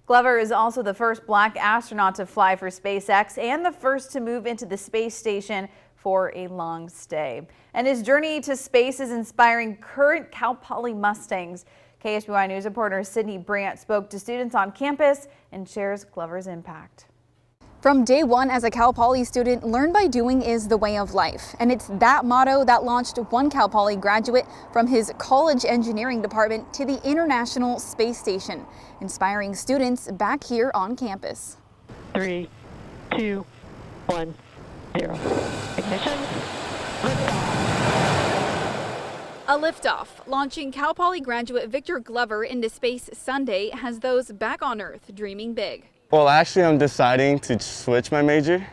Glover is also the first black astronaut to fly for SpaceX and the first to move into the space station for a long stay. And his journey to space is inspiring current Cal Poly Mustangs. KSBY News reporter Sydney Brandt spoke to students on campus and shares Glover's impact. From day one as a Cal Poly student, learn by doing is the way of life. And it's that motto that launched one Cal Poly graduate from his college engineering department to the International Space Station, inspiring students back here on campus. 3, 2, 1, 0. Ignition. A liftoff, launching Cal Poly graduate Victor Glover into space Sunday has those back on Earth dreaming big. Well, actually, I'm deciding to switch my major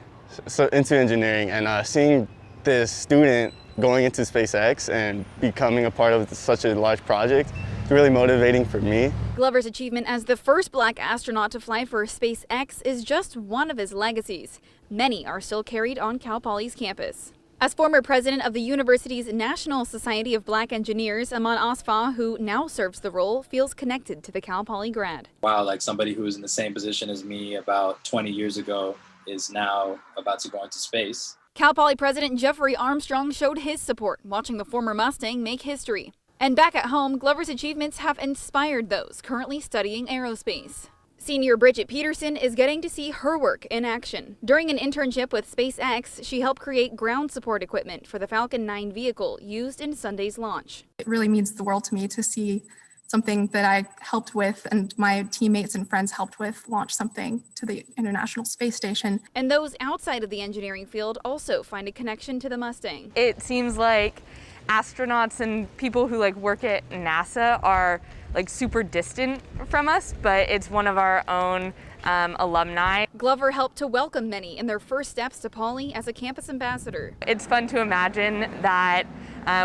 into engineering, and seeing this student going into SpaceX and becoming a part of such a large project is really motivating for me. Glover's achievement as the first black astronaut to fly for SpaceX is just one of his legacies. Many are still carried on Cal Poly's campus. As former president of the university's National Society of Black Engineers, AMMAN ASFAW, who now serves the role, feels connected to the Cal Poly grad. Wow, like somebody who was in the same position as me about 20 years ago is now about to go into space. Cal Poly President Jeffrey Armstrong showed his support, watching the former Mustang make history. And back at home, Glover's achievements have inspired those currently studying aerospace. Senior Bridget Peterson is getting to see her work in action. During an internship with SpaceX, she helped create ground support equipment for the Falcon 9 vehicle used in Sunday's launch. It really means the world to me to see something that I helped with and my teammates and friends helped with launch something to the International Space Station. And those outside of the engineering field also find a connection to the Mustang. It seems like astronauts and people who work at NASA are super distant from us, but it's one of our own alumni. Glover helped to welcome many in their first steps to Poly as a campus ambassador. It's fun to imagine that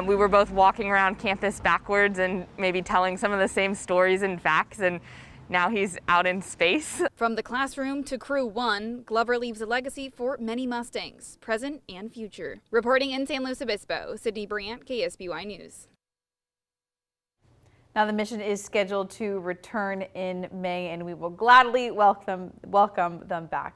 we were both walking around campus backwards and maybe telling some of the same stories and facts, and now he's out in space. From the classroom to Crew 1, Glover leaves a legacy for many Mustangs, present and future. Reporting in San Luis Obispo, Sydney Brandt, KSBY News. Now the mission is scheduled to return in May, and we will gladly welcome them back.